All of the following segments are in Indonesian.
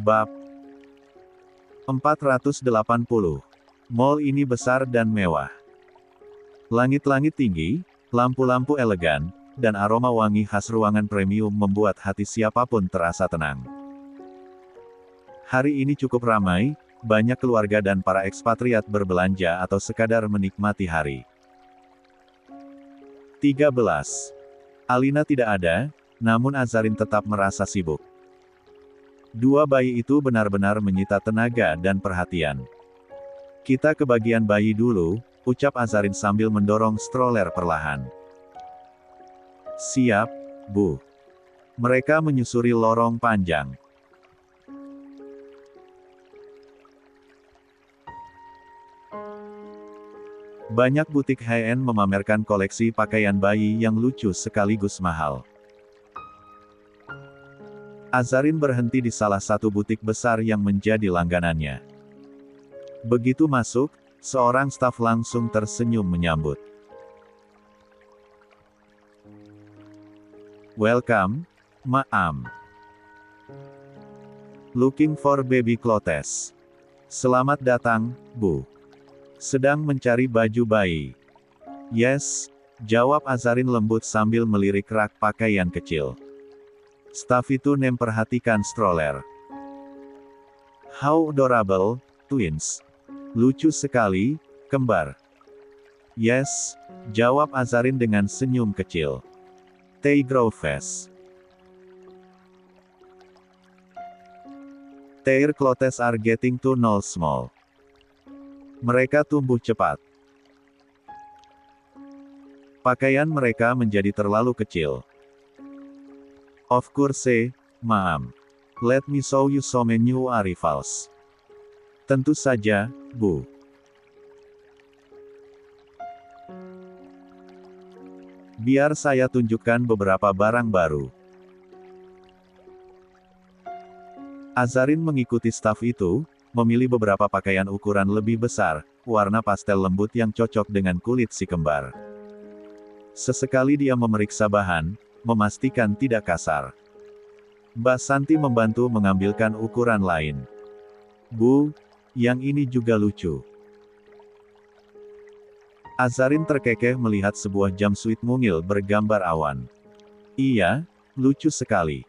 Bab 480. Mall ini besar dan mewah. Langit-langit tinggi, lampu-lampu elegan, dan aroma wangi khas ruangan premium membuat hati siapapun terasa tenang. Hari ini cukup ramai, banyak keluarga dan para ekspatriat berbelanja atau sekadar menikmati hari. 13. Alina tidak ada, namun Azarin tetap merasa sibuk. Dua bayi itu benar-benar menyita tenaga dan perhatian. Kita ke bagian bayi dulu, ucap Azarin sambil mendorong stroller perlahan. Siap, Bu. Mereka menyusuri lorong panjang. Banyak butik high-end memamerkan koleksi pakaian bayi yang lucu sekaligus mahal. Azarin berhenti di salah satu butik besar yang menjadi langganannya. Begitu masuk, seorang staf langsung tersenyum menyambut. Welcome, Ma'am. Looking for baby clothes. Selamat datang, Bu. Sedang mencari baju bayi. Yes, jawab Azarin lembut sambil melirik rak pakaian kecil. Staf itu memperhatikan stroller. How adorable, twins. Lucu sekali, kembar. Yes, jawab Azarin dengan senyum kecil. They grow fast. Their clothes are getting too small. Mereka tumbuh cepat. Pakaian mereka menjadi terlalu kecil. Of course, Ma'am. Let me show you some new arrivals. Tentu saja, Bu. Biar saya tunjukkan beberapa barang baru. Azarin mengikuti staf itu, memilih beberapa pakaian ukuran lebih besar, warna pastel lembut yang cocok dengan kulit si kembar. Sesekali dia memeriksa bahan, memastikan tidak kasar. Mbak Santi membantu mengambilkan ukuran lain. Bu, yang ini juga lucu. Azarin terkekeh melihat sebuah jumpsuit mungil bergambar awan. Iya, lucu sekali.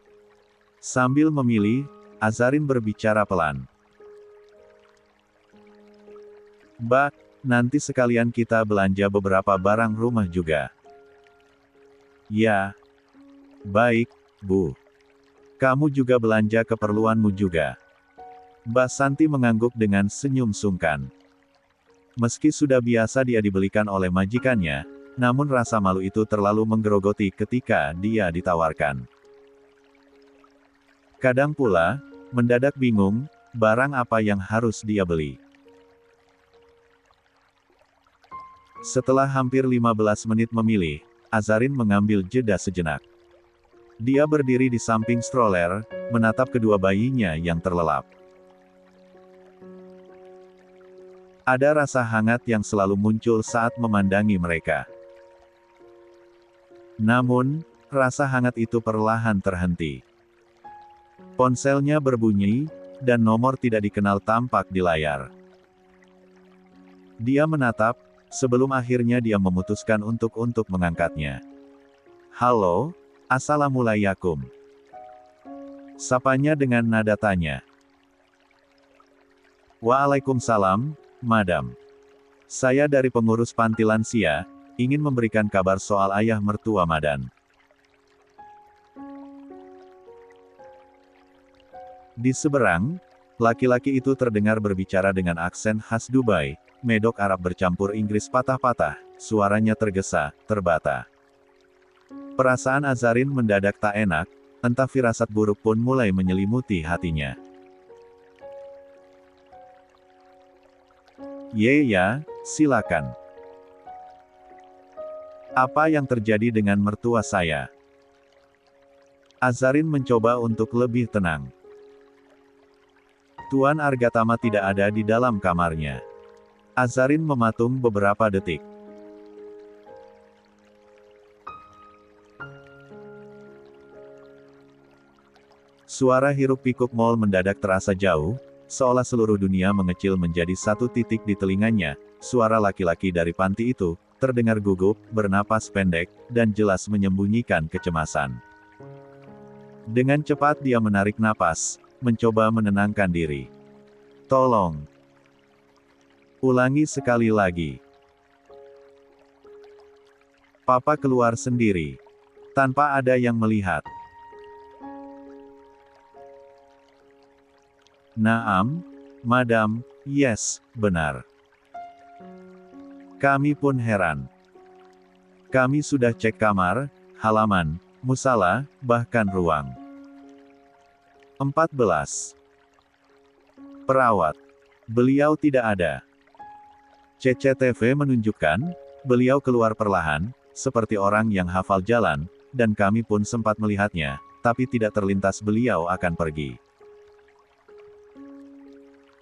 Sambil memilih, Azarin berbicara pelan. Mbak, nanti sekalian kita belanja beberapa barang rumah juga. Ya. Baik, Bu. Kamu juga belanja keperluanmu juga. Mbak Santi mengangguk dengan senyum sungkan. Meski sudah biasa dia dibelikan oleh majikannya, namun rasa malu itu terlalu menggerogoti ketika dia ditawarkan. Kadang pula, mendadak bingung, barang apa yang harus dia beli. Setelah hampir 15 menit memilih, Azarin mengambil jeda sejenak. Dia berdiri di samping stroller, menatap kedua bayinya yang terlelap. Ada rasa hangat yang selalu muncul saat memandangi mereka. Namun, rasa hangat itu perlahan terhenti. Ponselnya berbunyi, dan nomor tidak dikenal tampak di layar. Dia menatap, sebelum akhirnya dia memutuskan untuk mengangkatnya. Halo? Assalamualaikum. Sapanya dengan nada tanya. Waalaikumsalam, Madam. Saya dari pengurus panti lansia, ingin memberikan kabar soal ayah mertua Madan. Di seberang, laki-laki itu terdengar berbicara dengan aksen khas Dubai, medok Arab bercampur Inggris patah-patah, suaranya tergesa, terbata. Perasaan Azarin mendadak tak enak, entah firasat buruk pun mulai menyelimuti hatinya. Ya, silakan. Apa yang terjadi dengan mertua saya? Azarin mencoba untuk lebih tenang. Tuan Argatama tidak ada di dalam kamarnya. Azarin mematung beberapa detik. Suara hiruk-pikuk Mol mendadak terasa jauh, seolah seluruh dunia mengecil menjadi satu titik di telinganya. Suara laki-laki dari panti itu terdengar gugup, bernapas pendek, dan jelas menyembunyikan kecemasan. Dengan cepat dia menarik napas, mencoba menenangkan diri. Tolong. Ulangi sekali lagi. Papa keluar sendiri. Tanpa ada yang melihat. Naam, Madam, yes, benar. Kami pun heran. Kami sudah cek kamar, halaman, musala, bahkan ruang. 14. Perawat. Beliau tidak ada. CCTV menunjukkan, beliau keluar perlahan, seperti orang yang hafal jalan, dan kami pun sempat melihatnya, tapi tidak terlintas beliau akan pergi.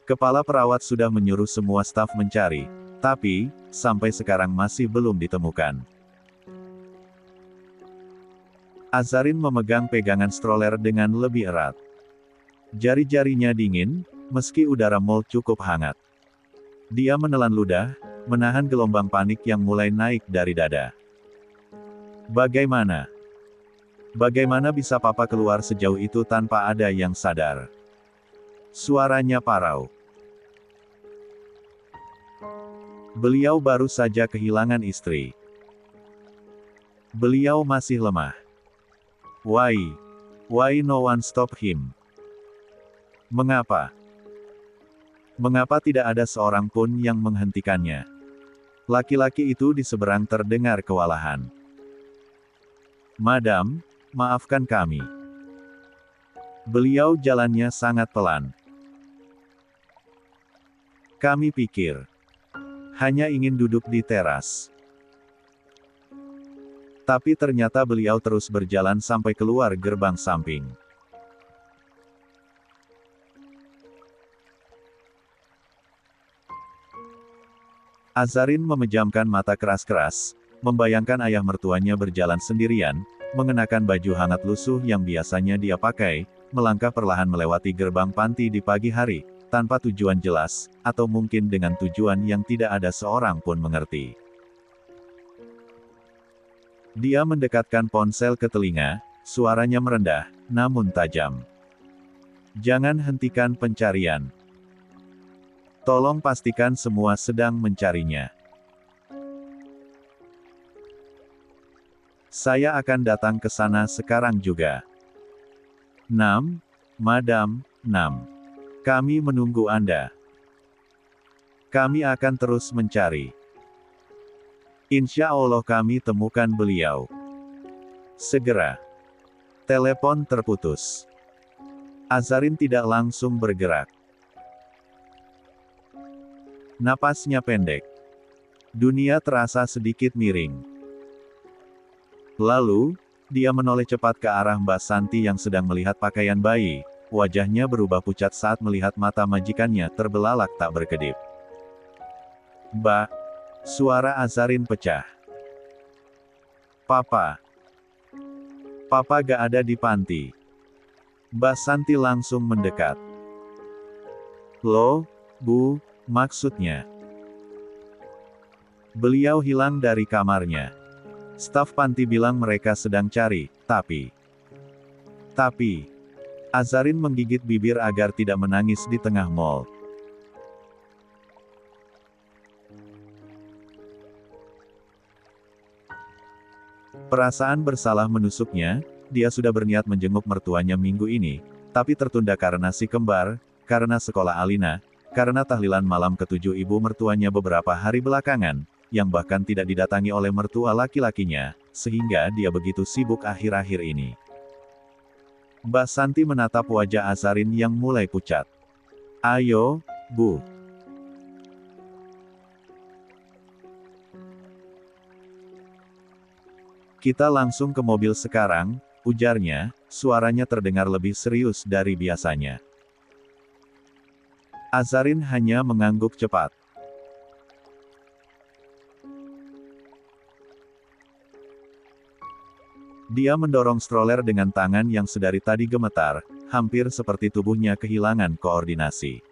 Kepala perawat sudah menyuruh semua staf mencari, tapi, sampai sekarang masih belum ditemukan. Azarin memegang pegangan stroller dengan lebih erat. Jari-jarinya dingin, meski udara mall cukup hangat. Dia menelan ludah, menahan gelombang panik yang mulai naik dari dada. Bagaimana? Bagaimana bisa Papa keluar sejauh itu tanpa ada yang sadar? Suaranya parau. Beliau baru saja kehilangan istri. Beliau masih lemah. Why no one stop him? Mengapa? Mengapa tidak ada seorang pun yang menghentikannya? Laki-laki itu di seberang terdengar kewalahan. Madam, maafkan kami. Beliau jalannya sangat pelan. Kami pikir. Hanya ingin duduk di teras. Tapi ternyata beliau terus berjalan sampai keluar gerbang samping. Azarin memejamkan mata keras-keras, membayangkan ayah mertuanya berjalan sendirian, mengenakan baju hangat lusuh yang biasanya dia pakai, melangkah perlahan melewati gerbang panti di pagi hari, tanpa tujuan jelas, atau mungkin dengan tujuan yang tidak ada seorang pun mengerti. Dia mendekatkan ponsel ke telinga, suaranya merendah, namun tajam. Jangan hentikan pencarian. Tolong pastikan semua sedang mencarinya. Saya akan datang ke sana sekarang juga. 6. Madam, 6. Kami menunggu Anda. Kami akan terus mencari. Insya Allah kami temukan beliau. Segera. Telepon terputus. Azarin tidak langsung bergerak. Napasnya pendek. Dunia terasa sedikit miring. Lalu, dia menoleh cepat ke arah Mbak Santi yang sedang melihat pakaian bayi. Wajahnya berubah pucat saat melihat mata majikannya terbelalak tak berkedip. Mbak, suara Azarin pecah. Papa. Papa gak ada di panti. Mbak Santi langsung mendekat. Loh, Bu, maksudnya? Beliau hilang dari kamarnya. Staf panti bilang mereka sedang cari, tapi... Azarin menggigit bibir agar tidak menangis di tengah mall. Perasaan bersalah menusuknya, dia sudah berniat menjenguk mertuanya minggu ini, tapi tertunda karena si kembar, karena sekolah Alina, karena tahlilan malam ketujuh ibu mertuanya beberapa hari belakangan, yang bahkan tidak didatangi oleh mertua laki-lakinya, sehingga dia begitu sibuk akhir-akhir ini. Mbak Santi menatap wajah Azarin yang mulai pucat. Ayo, Bu. Kita langsung ke mobil sekarang, ujarnya, suaranya terdengar lebih serius dari biasanya. Azarin hanya mengangguk cepat. Dia mendorong stroller dengan tangan yang sedari tadi gemetar, hampir seperti tubuhnya kehilangan koordinasi.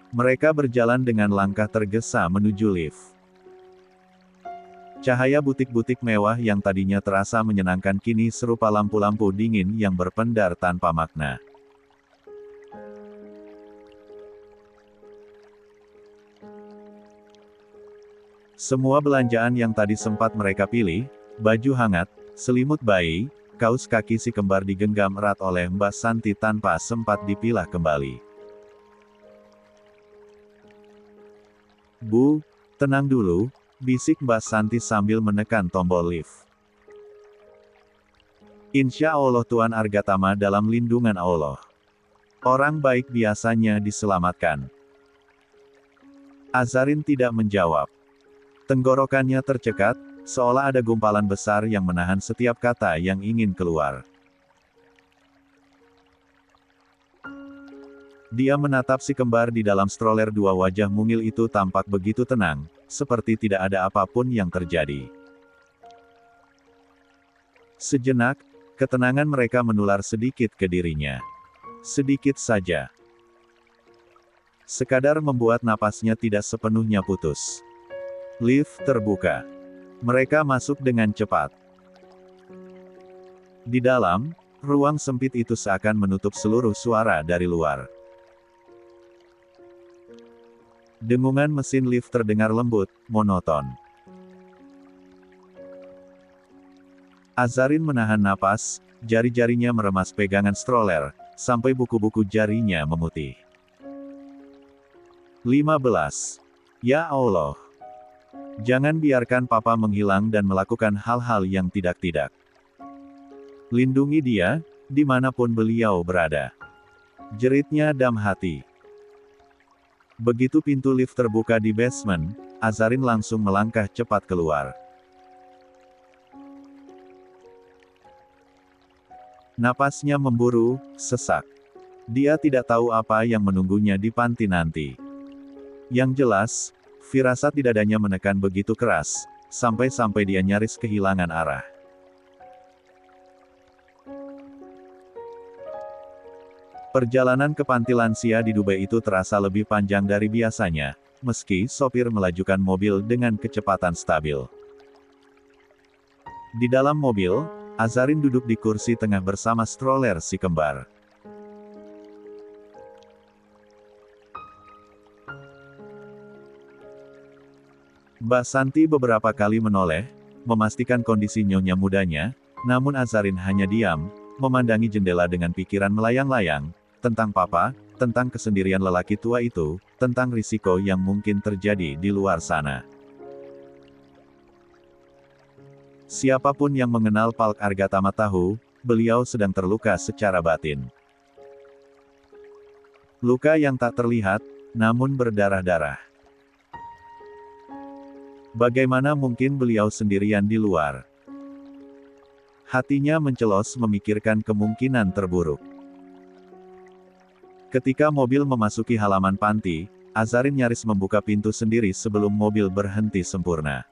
Mereka berjalan dengan langkah tergesa menuju lift. Cahaya butik-butik mewah yang tadinya terasa menyenangkan kini serupa lampu-lampu dingin yang berpendar tanpa makna. Semua belanjaan yang tadi sempat mereka pilih, baju hangat, selimut bayi, kaos kaki si kembar digenggam erat oleh Mbak Santi tanpa sempat dipilah kembali. "Bu, tenang dulu," bisik Mbak Santi sambil menekan tombol lift. "Insya Allah Tuan Argatama dalam lindungan Allah. Orang baik biasanya diselamatkan." Azarin tidak menjawab. Tenggorokannya tercekat, seolah ada gumpalan besar yang menahan setiap kata yang ingin keluar. Dia menatap si kembar di dalam stroller, dua wajah mungil itu tampak begitu tenang, seperti tidak ada apapun yang terjadi. Sejenak, ketenangan mereka menular sedikit ke dirinya. Sedikit saja. Sekadar membuat napasnya tidak sepenuhnya putus. Lift terbuka. Mereka masuk dengan cepat. Di dalam, ruang sempit itu seakan menutup seluruh suara dari luar. Dengungan mesin lift terdengar lembut, monoton. Azarin menahan napas, jari-jarinya meremas pegangan stroller, sampai buku-buku jarinya memutih. 15. Ya Allah. Jangan biarkan Papa menghilang dan melakukan hal-hal yang tidak-tidak. Lindungi dia, dimanapun beliau berada. Jeritnya dalam hati. Begitu pintu lift terbuka di basement, Azarin langsung melangkah cepat keluar. Napasnya memburu, sesak. Dia tidak tahu apa yang menunggunya di panti nanti. Yang jelas, firasat di dadanya menekan begitu keras, sampai-sampai dia nyaris kehilangan arah. Perjalanan ke panti lansia di Dubai itu terasa lebih panjang dari biasanya, meski sopir melajukan mobil dengan kecepatan stabil. Di dalam mobil, Azarin duduk di kursi tengah bersama stroller si kembar. Mbak Santi beberapa kali menoleh, memastikan kondisi nyonya mudanya, namun Azarin hanya diam, memandangi jendela dengan pikiran melayang-layang, tentang Papa, tentang kesendirian lelaki tua itu, tentang risiko yang mungkin terjadi di luar sana. Siapapun yang mengenal Palk Argatama tahu, beliau sedang terluka secara batin. Luka yang tak terlihat, namun berdarah-darah. Bagaimana mungkin beliau sendirian di luar? Hatinya mencelos memikirkan kemungkinan terburuk. Ketika mobil memasuki halaman panti, Azarin nyaris membuka pintu sendiri sebelum mobil berhenti sempurna.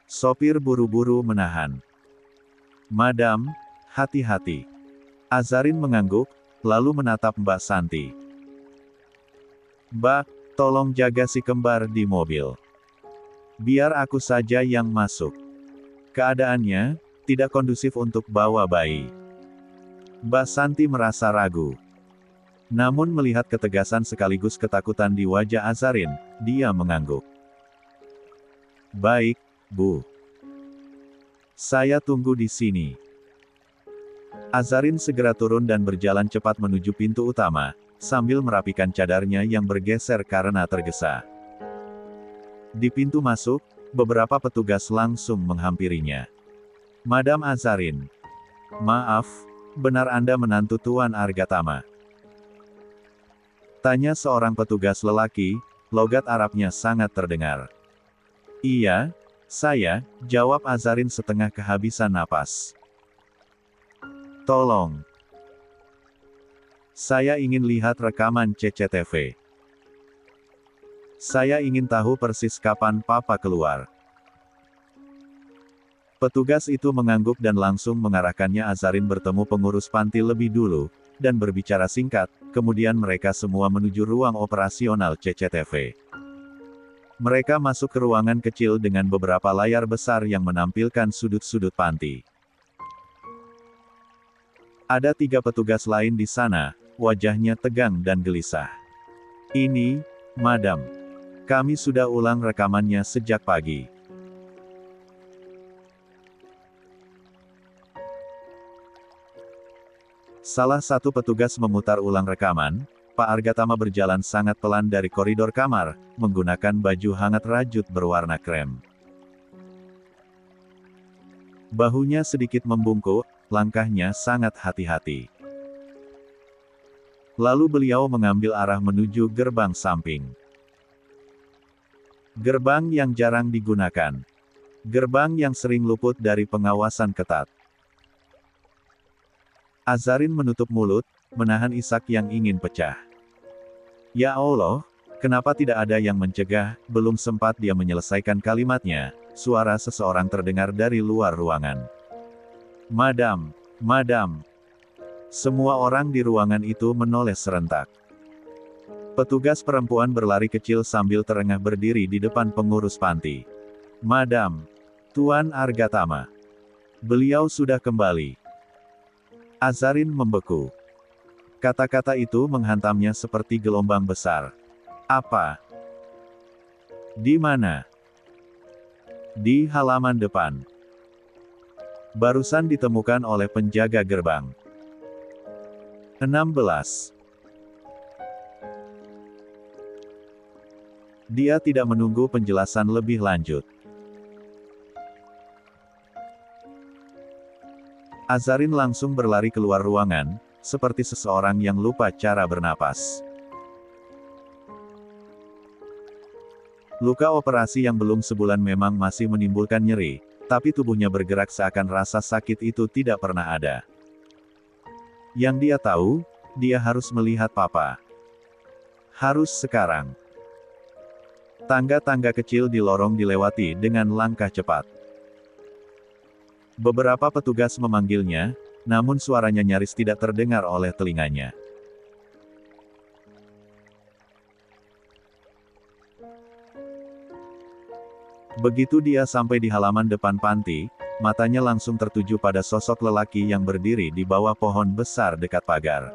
Sopir buru-buru menahan. "Madam, hati-hati." Azarin mengangguk, lalu menatap Mbak Santi. "Mbak, tolong jaga si kembar di mobil. Biar aku saja yang masuk. Keadaannya tidak kondusif untuk bawa bayi." Mbak Santi merasa ragu. Namun melihat ketegasan sekaligus ketakutan di wajah Azarin, dia mengangguk. "Baik, Bu. Saya tunggu di sini." Azarin segera turun dan berjalan cepat menuju pintu utama, sambil merapikan cadarnya yang bergeser karena tergesa. Di pintu masuk, beberapa petugas langsung menghampirinya. "Madam Azarin. Maaf, benar Anda menantu Tuan Argatama?" Tanya seorang petugas lelaki, logat Arabnya sangat terdengar. "Iya, saya," jawab Azarin setengah kehabisan napas. "Tolong. Saya ingin lihat rekaman CCTV. Saya ingin tahu persis kapan Papa keluar." Petugas itu mengangguk dan langsung mengarahkannya. Azarin bertemu pengurus panti lebih dulu, dan berbicara singkat, kemudian mereka semua menuju ruang operasional CCTV. Mereka masuk ke ruangan kecil dengan beberapa layar besar yang menampilkan sudut-sudut panti. Ada 3 petugas lain di sana, wajahnya tegang dan gelisah. Ini, Madam. Kami sudah ulang rekamannya sejak pagi. Salah satu petugas memutar ulang rekaman. Pak Argatama berjalan sangat pelan dari koridor kamar, menggunakan baju hangat rajut berwarna krem. Bahunya sedikit membungkuk, langkahnya sangat hati-hati. Lalu beliau mengambil arah menuju gerbang samping. Gerbang yang jarang digunakan. Gerbang yang sering luput dari pengawasan ketat. Azarin menutup mulut, menahan isak yang ingin pecah. Ya Allah, kenapa tidak ada yang mencegah? Belum sempat dia menyelesaikan kalimatnya, suara seseorang terdengar dari luar ruangan. Madam, Madam. Semua orang di ruangan itu menoleh serentak. Petugas perempuan berlari kecil sambil terengah berdiri di depan pengurus panti. Madam, Tuan Argatama. Beliau sudah kembali. Azarin membeku. Kata-kata itu menghantamnya seperti gelombang besar. Apa? Di mana? Di halaman depan. Barusan ditemukan oleh penjaga gerbang. 16. Dia tidak menunggu penjelasan lebih lanjut. Azarin langsung berlari keluar ruangan, seperti seseorang yang lupa cara bernapas. Luka operasi yang belum sebulan memang masih menimbulkan nyeri, tapi tubuhnya bergerak seakan rasa sakit itu tidak pernah ada. Yang dia tahu, dia harus melihat Papa. Harus sekarang. Tangga-tangga kecil di lorong dilewati dengan langkah cepat. Beberapa petugas memanggilnya, namun suaranya nyaris tidak terdengar oleh telinganya. Begitu dia sampai di halaman depan panti, matanya langsung tertuju pada sosok lelaki yang berdiri di bawah pohon besar dekat pagar.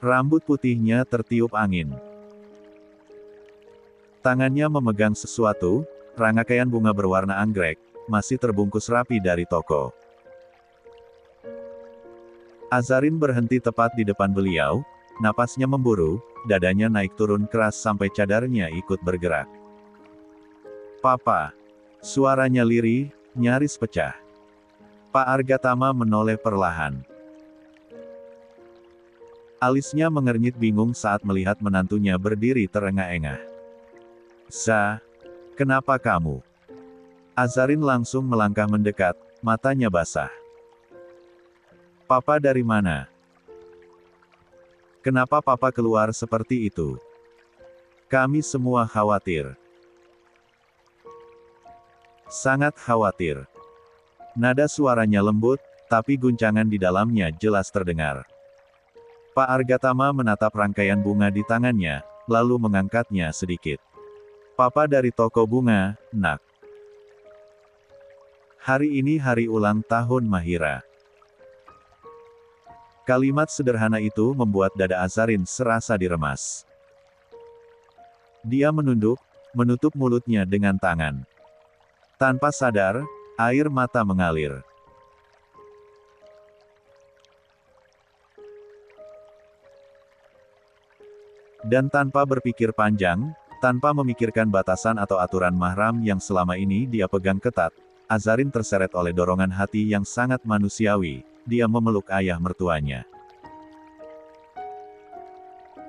Rambut putihnya tertiup angin. Tangannya memegang sesuatu, rangkaian bunga berwarna anggrek, masih terbungkus rapi dari toko. Azarin berhenti tepat di depan beliau, napasnya memburu, dadanya naik turun keras sampai cadarnya ikut bergerak. Papa. Suaranya lirih, nyaris pecah. Pak Argatama menoleh perlahan. Alisnya mengernyit bingung saat melihat menantunya berdiri terengah-engah. Kenapa kamu? Azarin langsung melangkah mendekat, matanya basah. Papa dari mana? Kenapa Papa keluar seperti itu? Kami semua khawatir. Sangat khawatir. Nada suaranya lembut, tapi guncangan di dalamnya jelas terdengar. Pak Argatama menatap rangkaian bunga di tangannya, lalu mengangkatnya sedikit. Papa dari toko bunga, Nak. Hari ini hari ulang tahun Mahira. Kalimat sederhana itu membuat dada Azarin serasa diremas. Dia menunduk, menutup mulutnya dengan tangan. Tanpa sadar, air mata mengalir. Dan tanpa berpikir panjang, tanpa memikirkan batasan atau aturan mahram yang selama ini dia pegang ketat, Azarin terseret oleh dorongan hati yang sangat manusiawi. Dia memeluk ayah mertuanya.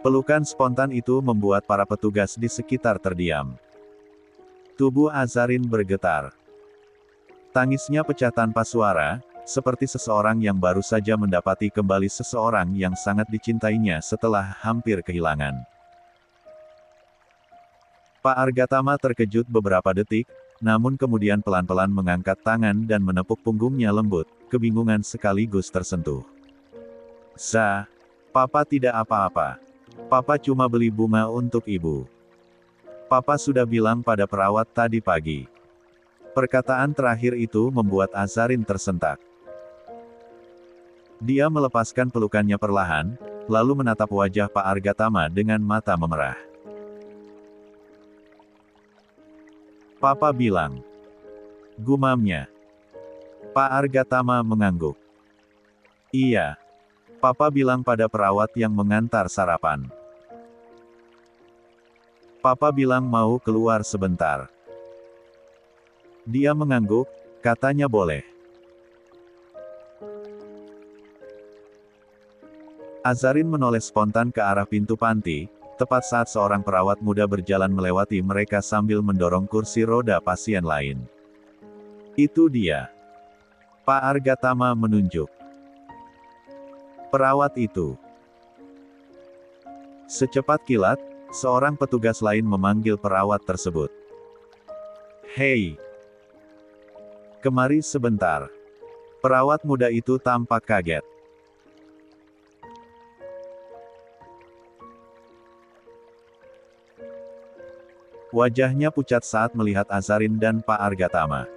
Pelukan spontan itu membuat para petugas di sekitar terdiam. Tubuh Azarin bergetar. Tangisnya pecah tanpa suara, seperti seseorang yang baru saja mendapati kembali seseorang yang sangat dicintainya setelah hampir kehilangan. Pak Argatama terkejut beberapa detik, namun kemudian pelan-pelan mengangkat tangan dan menepuk punggungnya lembut, kebingungan sekaligus tersentuh. Papa tidak apa-apa. Papa cuma beli bunga untuk ibu. Papa sudah bilang pada perawat tadi pagi. Perkataan terakhir itu membuat Azarin tersentak. Dia melepaskan pelukannya perlahan, lalu menatap wajah Pak Argatama dengan mata memerah. Papa bilang. Gumamnya. Pak Argatama mengangguk. Iya. Papa bilang pada perawat yang mengantar sarapan. Papa bilang mau keluar sebentar. Dia mengangguk, katanya boleh. Azarin menoleh spontan ke arah pintu panti, tepat saat seorang perawat muda berjalan melewati mereka sambil mendorong kursi roda pasien lain. Itu dia. Pak Argatama menunjuk. Perawat itu. Secepat kilat, seorang petugas lain memanggil perawat tersebut. Hei! Kemari sebentar. Perawat muda itu tampak kaget. Wajahnya pucat saat melihat Azarin dan Pak Argatama.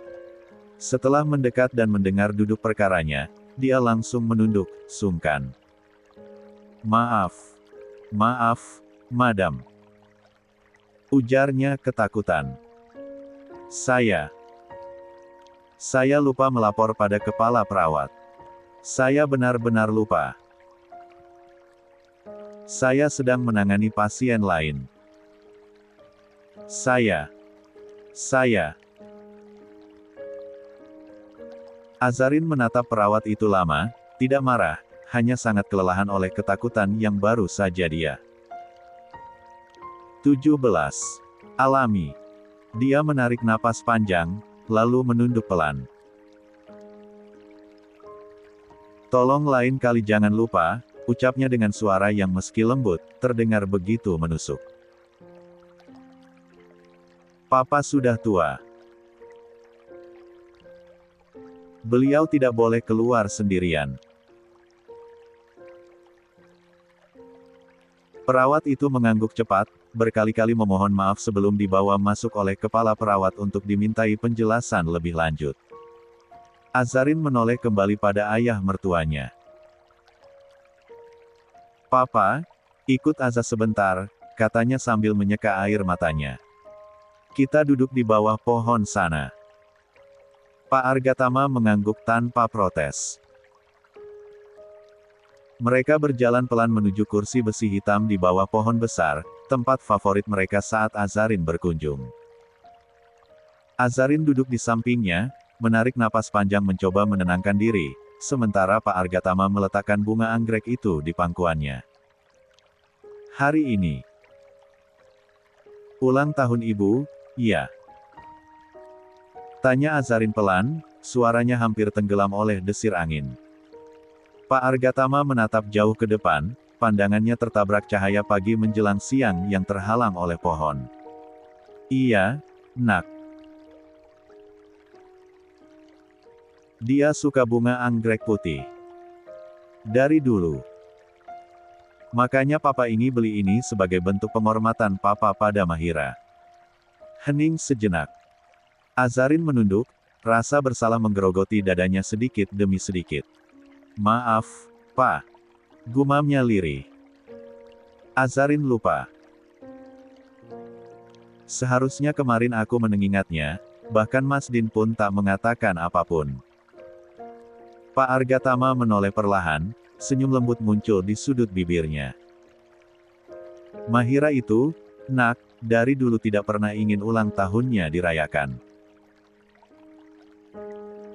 Setelah mendekat dan mendengar duduk perkaranya, dia langsung menunduk, sungkan. Maaf, Madam. Ujarnya ketakutan. Saya lupa melapor pada kepala perawat. Saya benar-benar lupa. Saya sedang menangani pasien lain. Saya. Azarin menatap perawat itu lama, tidak marah, hanya sangat kelelahan oleh ketakutan yang baru saja dia 17. Alami. Dia menarik napas panjang, lalu menunduk pelan. Tolong lain kali jangan lupa, ucapnya dengan suara yang meski lembut, terdengar begitu menusuk. Papa sudah tua. Beliau tidak boleh keluar sendirian. Perawat itu mengangguk cepat, berkali-kali memohon maaf sebelum dibawa masuk oleh kepala perawat untuk dimintai penjelasan lebih lanjut. Azarin menoleh kembali pada ayah mertuanya. Papa, ikut Azaz sebentar, katanya sambil menyeka air matanya. Kita duduk di bawah pohon sana. Pak Argatama mengangguk tanpa protes. Mereka berjalan pelan menuju kursi besi hitam di bawah pohon besar, tempat favorit mereka saat Azarin berkunjung. Azarin duduk di sampingnya, menarik napas panjang mencoba menenangkan diri, sementara Pak Argatama meletakkan bunga anggrek itu di pangkuannya. Hari ini. Ulang tahun ibu, iya. Tanya Azarin pelan, suaranya hampir tenggelam oleh desir angin. Pak Argatama menatap jauh ke depan, pandangannya tertabrak cahaya pagi menjelang siang yang terhalang oleh pohon. Iya, Nak. Dia suka bunga anggrek putih. Dari dulu. Makanya Papa ingin beli ini sebagai bentuk penghormatan Papa pada Mahira. Hening sejenak. Azarin menunduk, rasa bersalah menggerogoti dadanya sedikit demi sedikit. Maaf, Pak. Gumamnya lirih. Azarin lupa. Seharusnya kemarin aku mengingatnya, bahkan Mas Din pun tak mengatakan apapun. Pak Argatama menoleh perlahan, senyum lembut muncul di sudut bibirnya. Mahira itu, Nak, dari dulu tidak pernah ingin ulang tahunnya dirayakan.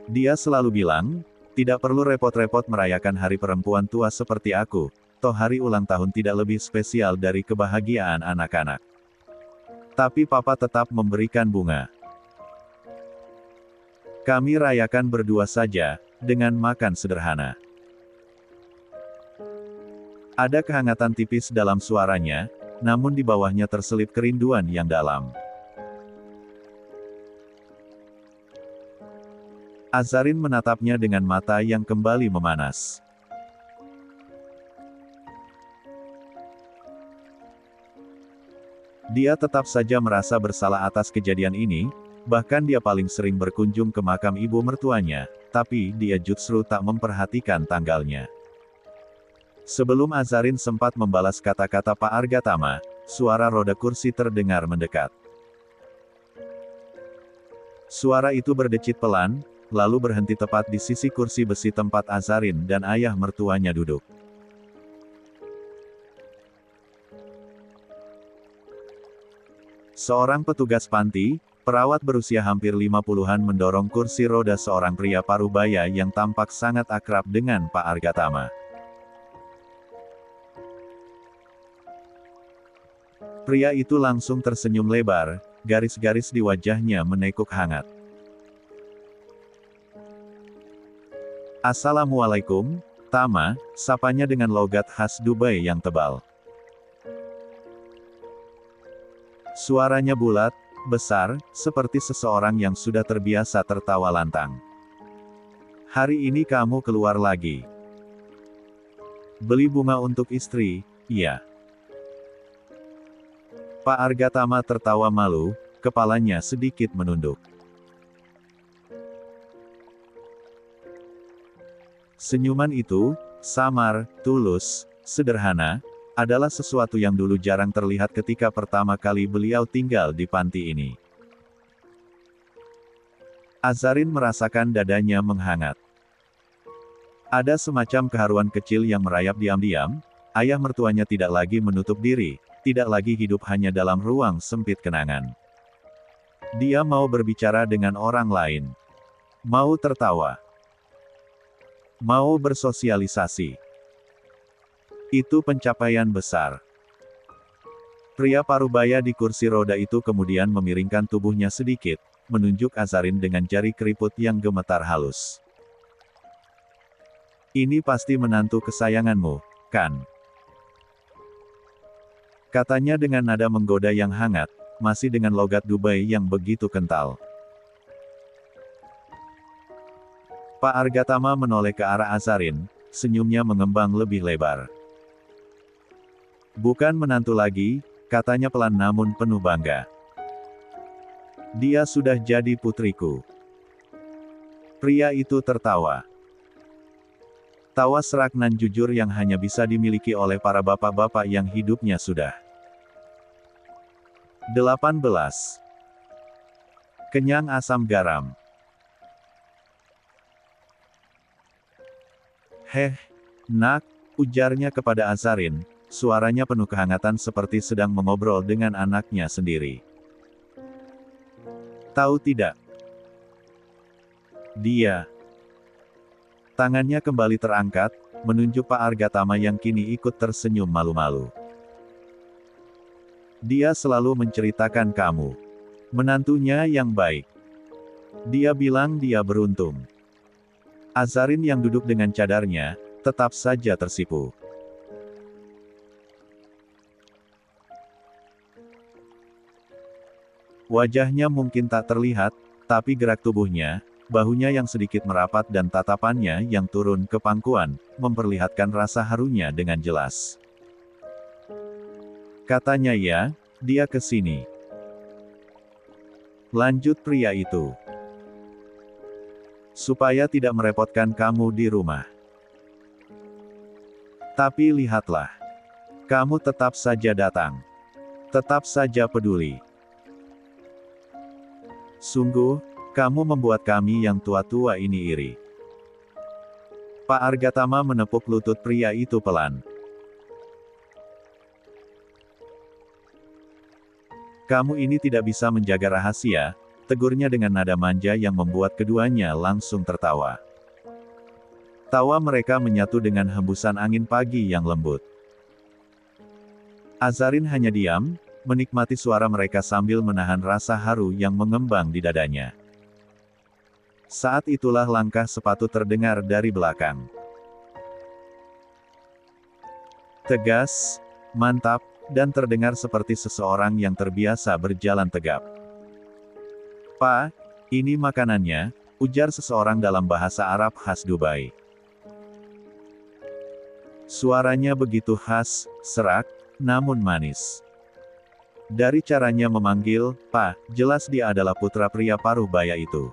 Dia selalu bilang, tidak perlu repot-repot merayakan hari perempuan tua seperti aku, toh hari ulang tahun tidak lebih spesial dari kebahagiaan anak-anak. Tapi Papa tetap memberikan bunga. Kami rayakan berdua saja, dengan makan sederhana. Ada kehangatan tipis dalam suaranya, namun di bawahnya terselip kerinduan yang dalam. Azarin menatapnya dengan mata yang kembali memanas. Dia tetap saja merasa bersalah atas kejadian ini, bahkan dia paling sering berkunjung ke makam ibu mertuanya, tapi dia justru tak memperhatikan tanggalnya. Sebelum Azarin sempat membalas kata-kata Pak Argatama, suara roda kursi terdengar mendekat. Suara itu berdecit pelan, lalu berhenti tepat di sisi kursi besi tempat Azarin dan ayah mertuanya duduk. Seorang petugas panti, perawat berusia hampir 50-an mendorong kursi roda seorang pria parubaya yang tampak sangat akrab dengan Pak Argatama. Pria itu langsung tersenyum lebar, garis-garis di wajahnya menekuk hangat. "Assalamualaikum, Tama," sapanya dengan logat khas Dubai yang tebal. Suaranya bulat, besar, seperti seseorang yang sudah terbiasa tertawa lantang. "Hari ini kamu keluar lagi. Beli bunga untuk istri, iya?" Pak Argatama tertawa malu, kepalanya sedikit menunduk. Senyuman itu, samar, tulus, sederhana, adalah sesuatu yang dulu jarang terlihat ketika pertama kali beliau tinggal di panti ini. Azarin merasakan dadanya menghangat. Ada semacam keharuan kecil yang merayap diam-diam, ayah mertuanya tidak lagi menutup diri, tidak lagi hidup hanya dalam ruang sempit kenangan. Dia mau berbicara dengan orang lain. Mau tertawa. Mau bersosialisasi. Itu pencapaian besar. Pria parubaya di kursi roda itu kemudian memiringkan tubuhnya sedikit, menunjuk Azarin dengan jari keriput yang gemetar halus. "Ini pasti menantu kesayanganmu, kan?" Katanya dengan nada menggoda yang hangat, masih dengan logat Dubai yang begitu kental. Pak Argatama menoleh ke arah Azarin, senyumnya mengembang lebih lebar. "Bukan menantu lagi," katanya pelan namun penuh bangga. "Dia sudah jadi putriku." Pria itu tertawa. Tawa serak nan jujur yang hanya bisa dimiliki oleh para bapak-bapak yang hidupnya sudah 18. Kenyang asam garam. "Heh, nak," ujarnya kepada Azarin, suaranya penuh kehangatan seperti sedang mengobrol dengan anaknya sendiri. "Tahu tidak? Dia..." Tangannya kembali terangkat, menunjuk Pak Argatama yang kini ikut tersenyum malu-malu. "Dia selalu menceritakan kamu. Menantunya yang baik. Dia bilang dia beruntung." Azarin yang duduk dengan cadarnya, tetap saja tersipu. Wajahnya mungkin tak terlihat, tapi gerak tubuhnya, bahunya yang sedikit merapat dan tatapannya yang turun ke pangkuan, memperlihatkan rasa harunya dengan jelas. Katanya ya, dia ke sini. Lanjut pria itu. Supaya tidak merepotkan kamu di rumah. Tapi lihatlah. Kamu tetap saja datang. Tetap saja peduli. Sungguh, kamu membuat kami yang tua-tua ini iri. Pak Argatama menepuk lutut pria itu pelan. Kamu ini tidak bisa menjaga rahasia, tegurnya dengan nada manja yang membuat keduanya langsung tertawa. Tawa mereka menyatu dengan hembusan angin pagi yang lembut. Azarin hanya diam, menikmati suara mereka sambil menahan rasa haru yang mengembang di dadanya. Saat itulah langkah sepatu terdengar dari belakang. Tegas, mantap, dan terdengar seperti seseorang yang terbiasa berjalan tegap. "Pak, ini makanannya," ujar seseorang dalam bahasa Arab khas Dubai. Suaranya begitu khas, serak, namun manis. Dari caranya memanggil, "Pak," jelas dia adalah putra pria paruh baya itu.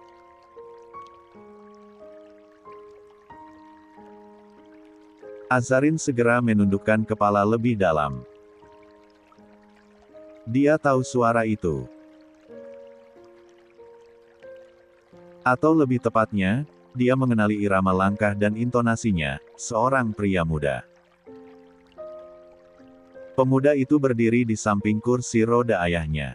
Azarin segera menundukkan kepala lebih dalam. Dia tahu suara itu. Atau lebih tepatnya, dia mengenali irama langkah dan intonasinya, seorang pria muda. Pemuda itu berdiri di samping kursi roda ayahnya.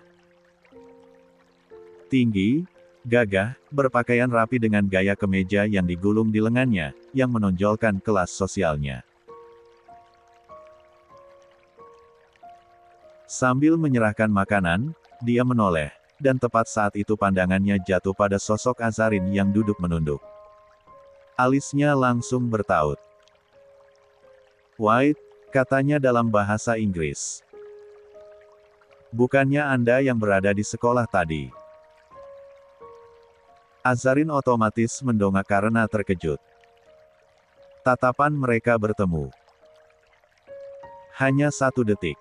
Tinggi, gagah, berpakaian rapi dengan gaya kemeja yang digulung di lengannya, yang menonjolkan kelas sosialnya. Sambil menyerahkan makanan, dia menoleh, dan tepat saat itu pandangannya jatuh pada sosok Azarin yang duduk menunduk. Alisnya langsung bertaut. "White," katanya dalam bahasa Inggris. "Bukannya Anda yang berada di sekolah tadi?" Azarin otomatis mendongak karena terkejut. Tatapan mereka bertemu. Hanya 1 detik.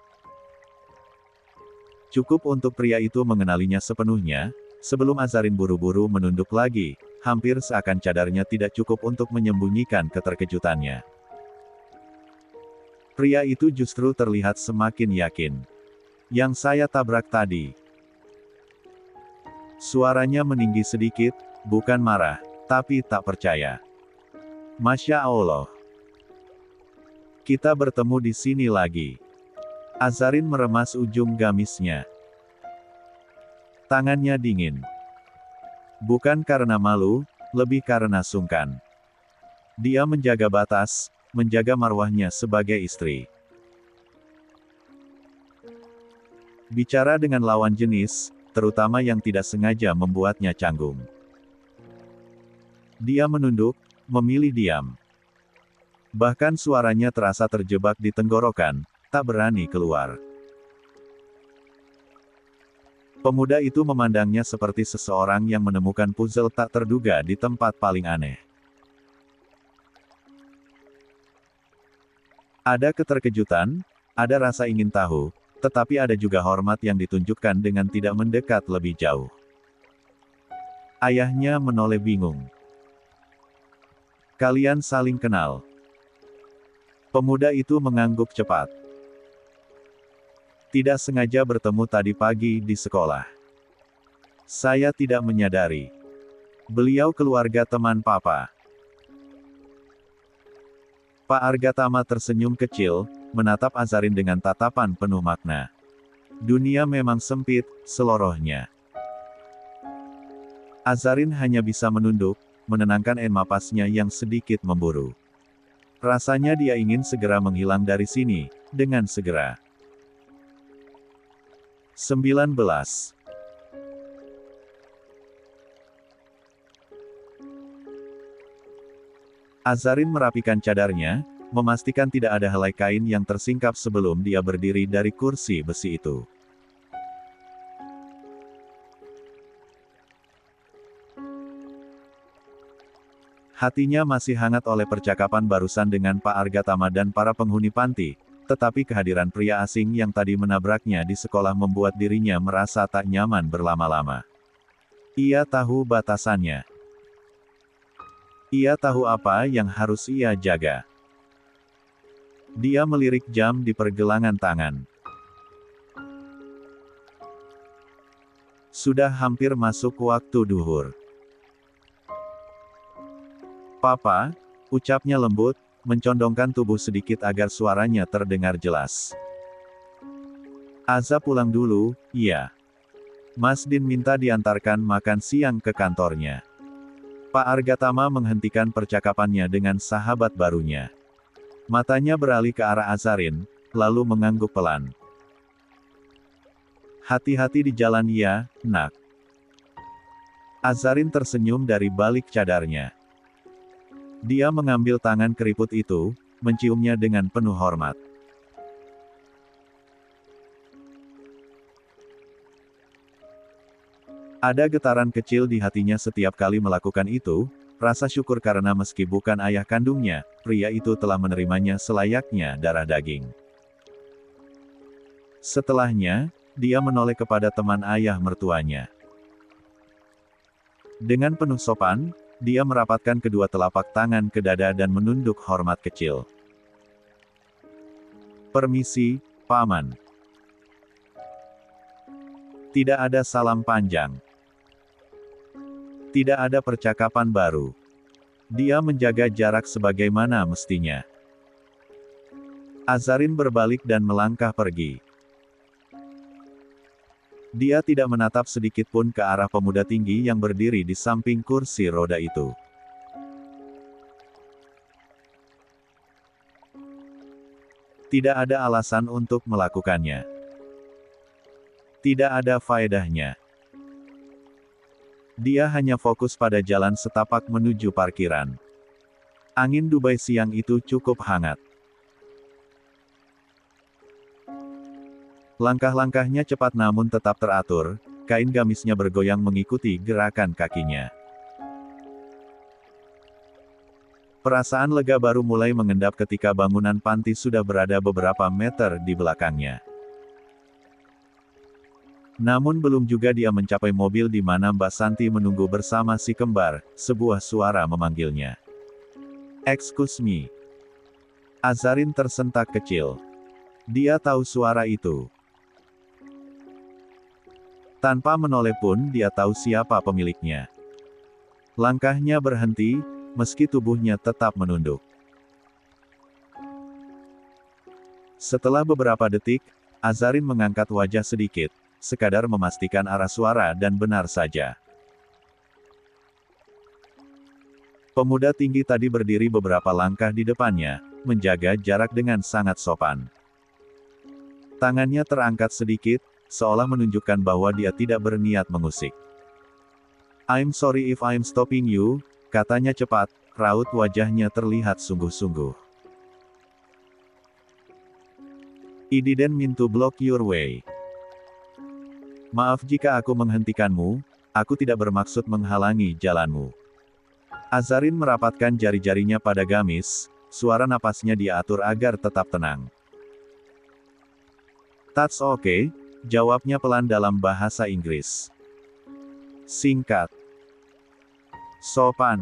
Cukup untuk pria itu mengenalinya sepenuhnya, sebelum Azarin buru-buru menunduk lagi, hampir seakan cadarnya tidak cukup untuk menyembunyikan keterkejutannya. Pria itu justru terlihat semakin yakin. "Yang saya tabrak tadi." Suaranya meninggi sedikit, bukan marah, tapi tak percaya. "Masya Allah. Kita bertemu di sini lagi." Azarin meremas ujung gamisnya. Tangannya dingin. Bukan karena malu, lebih karena sungkan. Dia menjaga batas, menjaga marwahnya sebagai istri. Bicara dengan lawan jenis, terutama yang tidak sengaja membuatnya canggung. Dia menunduk, memilih diam. Bahkan suaranya terasa terjebak di tenggorokan, tak berani keluar. Pemuda itu memandangnya seperti seseorang yang menemukan puzzle tak terduga di tempat paling aneh. Ada keterkejutan, ada rasa ingin tahu, tetapi ada juga hormat yang ditunjukkan dengan tidak mendekat lebih jauh. Ayahnya menoleh bingung. "Kalian saling kenal?" Pemuda itu mengangguk cepat. "Tidak sengaja bertemu tadi pagi di sekolah. Saya tidak menyadari. Beliau keluarga teman Papa." Pak Argatama tersenyum kecil, menatap Azarin dengan tatapan penuh makna. Dunia memang sempit, selorohnya. Azarin hanya bisa menunduk, menenangkan napasnya yang sedikit memburu. Rasanya dia ingin segera menghilang dari sini, dengan segera. 19. Azarin merapikan cadarnya, memastikan tidak ada helai kain yang tersingkap sebelum dia berdiri dari kursi besi itu. Hatinya masih hangat oleh percakapan barusan dengan Pak Argatama dan para penghuni panti, tetapi kehadiran pria asing yang tadi menabraknya di sekolah membuat dirinya merasa tak nyaman berlama-lama. Ia tahu batasannya. Ia tahu apa yang harus ia jaga. Dia melirik jam di pergelangan tangan. Sudah hampir masuk waktu duhur. "Papa," ucapnya lembut, mencondongkan tubuh sedikit agar suaranya terdengar jelas. "Aza pulang dulu, iya. Mas Din minta diantarkan makan siang ke kantornya." Pak Argatama menghentikan percakapannya dengan sahabat barunya. Matanya beralih ke arah Azarin, lalu mengangguk pelan. "Hati-hati di jalan ya, nak." Azarin tersenyum dari balik cadarnya. Dia mengambil tangan keriput itu, menciumnya dengan penuh hormat. Ada getaran kecil di hatinya setiap kali melakukan itu, rasa syukur karena meski bukan ayah kandungnya, pria itu telah menerimanya selayaknya darah daging. Setelahnya, dia menoleh kepada teman ayah mertuanya. Dengan penuh sopan, dia merapatkan kedua telapak tangan ke dada dan menunduk hormat kecil. "Permisi, Paman." Tidak ada salam panjang. Tidak ada percakapan baru. Dia menjaga jarak sebagaimana mestinya. Azarin berbalik dan melangkah pergi. Dia tidak menatap sedikit pun ke arah pemuda tinggi yang berdiri di samping kursi roda itu. Tidak ada alasan untuk melakukannya. Tidak ada faedahnya. Dia hanya fokus pada jalan setapak menuju parkiran. Angin Dubai siang itu cukup hangat. Langkah-langkahnya cepat namun tetap teratur, kain gamisnya bergoyang mengikuti gerakan kakinya. Perasaan lega baru mulai mengendap ketika bangunan panti sudah berada beberapa meter di belakangnya. Namun belum juga dia mencapai mobil di mana Mbak Santi menunggu bersama si kembar, sebuah suara memanggilnya. "Excuse me." Azarin tersentak kecil. Dia tahu suara itu. Tanpa menoleh pun dia tahu siapa pemiliknya. Langkahnya berhenti, meski tubuhnya tetap menunduk. Setelah beberapa detik, Azarin mengangkat wajah sedikit, sekadar memastikan arah suara dan benar saja. Pemuda tinggi tadi berdiri beberapa langkah di depannya, menjaga jarak dengan sangat sopan. Tangannya terangkat sedikit, seolah menunjukkan bahwa dia tidak berniat mengusik. "I'm sorry if I'm stopping you," katanya cepat, raut wajahnya terlihat sungguh-sungguh. "I didn't mean to block your way." "Maaf jika aku menghentikanmu, aku tidak bermaksud menghalangi jalanmu." Azarin merapatkan jari-jarinya pada gamis, suara napasnya dia atur agar tetap tenang. "That's okay," jawabnya pelan dalam bahasa Inggris. Singkat. Sopan.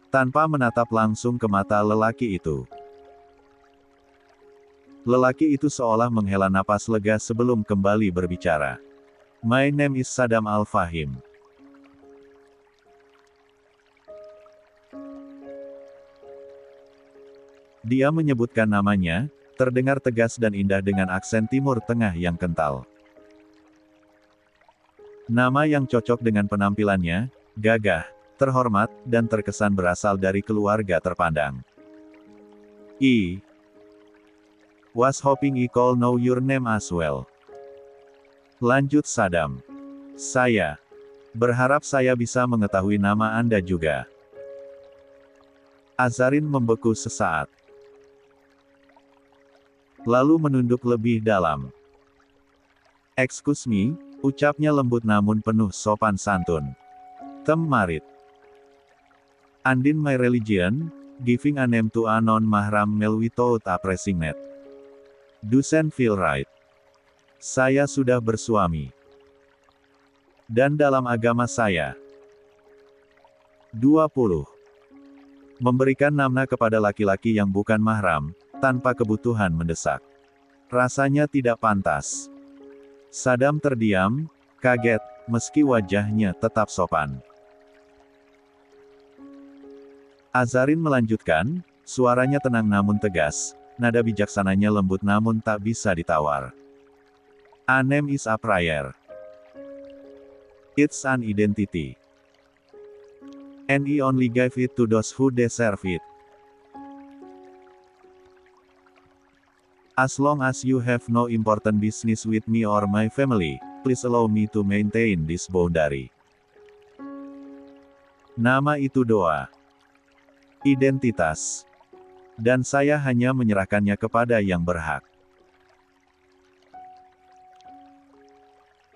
Tanpa menatap langsung ke mata lelaki itu. Lelaki itu seolah menghela napas lega sebelum kembali berbicara. "My name is Saddam Al-Fahim." Dia menyebutkan namanya, terdengar tegas dan indah dengan aksen Timur Tengah yang kental. Nama yang cocok dengan penampilannya, gagah, terhormat, dan terkesan berasal dari keluarga terpandang. "I was hoping I could know your name as well." Lanjut Saddam. "Saya berharap saya bisa mengetahui nama Anda juga." Azarin membeku sesaat. Lalu menunduk lebih dalam. "Excuse me," ucapnya lembut namun penuh sopan santun. "Tem Marit. And in my religion, giving a name to a non-mahram male without a pressing net doesn't feel right. Saya sudah bersuami. Dan dalam agama saya, 20. Memberikan nama kepada laki-laki yang bukan mahram, tanpa kebutuhan mendesak. Rasanya tidak pantas." Saddam terdiam, kaget, meski wajahnya tetap sopan. Azarin melanjutkan, suaranya tenang namun tegas, nada bijaksananya lembut namun tak bisa ditawar. "A name is a prayer. It's an identity. And I only gave it to those who deserve it. As long as you have no important business with me or my family, please allow me to maintain this boundary." Nama itu doa. Identitas. Dan saya hanya menyerahkannya kepada yang berhak.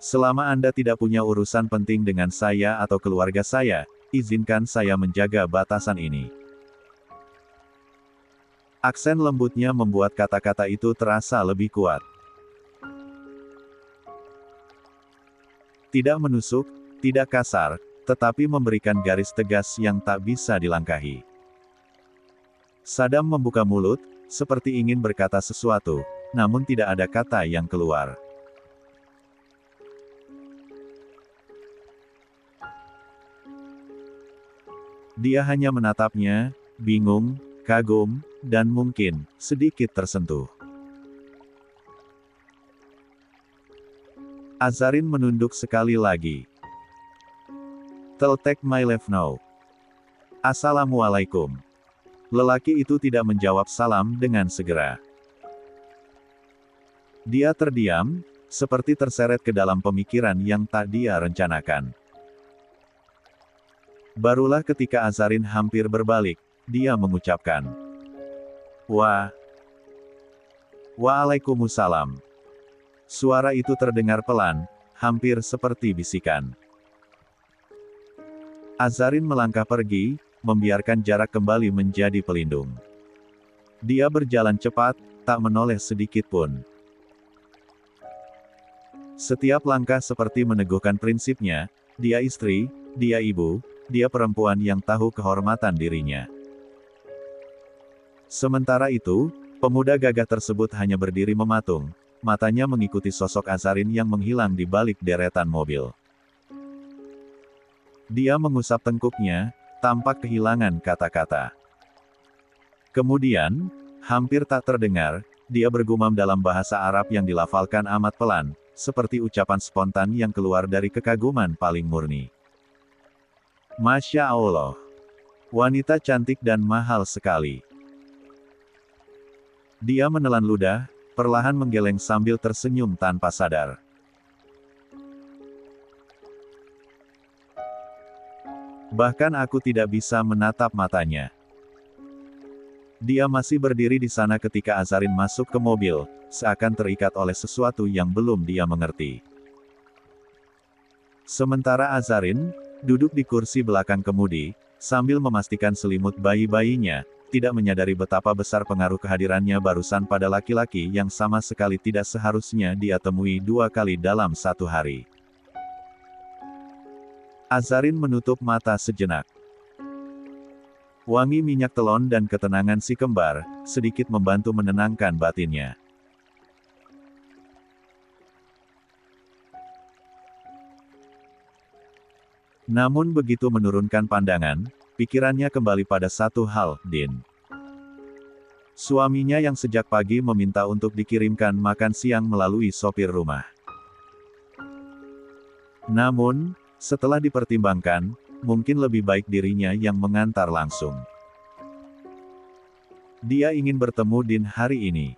Selama Anda tidak punya urusan penting dengan saya atau keluarga saya, izinkan saya menjaga batasan ini. Aksen lembutnya membuat kata-kata itu terasa lebih kuat. Tidak menusuk, tidak kasar, tetapi memberikan garis tegas yang tak bisa dilangkahi. Saddam membuka mulut, seperti ingin berkata sesuatu, namun tidak ada kata yang keluar. Dia hanya menatapnya, bingung, kagum, dan mungkin sedikit tersentuh. Azarin menunduk sekali lagi. "I'll take my leave now. Assalamualaikum." Lelaki itu tidak menjawab salam dengan segera. Dia terdiam, seperti terseret ke dalam pemikiran yang tak dia rencanakan. Barulah ketika Azarin hampir berbalik, dia mengucapkan, Waalaikumsalam." Suara itu terdengar pelan, hampir seperti bisikan. Azarin melangkah pergi, membiarkan jarak kembali menjadi pelindung. Dia berjalan cepat, tak menoleh sedikit pun. Setiap langkah seperti meneguhkan prinsipnya, dia istri, dia ibu, dia perempuan yang tahu kehormatan dirinya. Sementara itu, pemuda gagah tersebut hanya berdiri mematung, matanya mengikuti sosok Azarin yang menghilang di balik deretan mobil. Dia mengusap tengkuknya, tampak kehilangan kata-kata. Kemudian, hampir tak terdengar, dia bergumam dalam bahasa Arab yang dilafalkan amat pelan, seperti ucapan spontan yang keluar dari kekaguman paling murni. "Masya Allah. Wanita cantik dan mahal sekali." Dia menelan ludah, perlahan menggeleng sambil tersenyum tanpa sadar. Bahkan aku tidak bisa menatap matanya. Dia masih berdiri di sana ketika Azarin masuk ke mobil, seakan terikat oleh sesuatu yang belum dia mengerti. Sementara Azarin duduk di kursi belakang kemudi, sambil memastikan selimut bayi-bayinya, tidak menyadari betapa besar pengaruh kehadirannya barusan pada laki-laki yang sama sekali tidak seharusnya dia temui 2 kali dalam 1 hari. Azarin menutup mata sejenak. Wangi minyak telon dan ketenangan si kembar, sedikit membantu menenangkan batinnya. Namun begitu menurunkan pandangan, pikirannya kembali pada satu hal, Din. Suaminya yang sejak pagi meminta untuk dikirimkan makan siang melalui sopir rumah. Namun, setelah dipertimbangkan, mungkin lebih baik dirinya yang mengantar langsung. Dia ingin bertemu Din hari ini.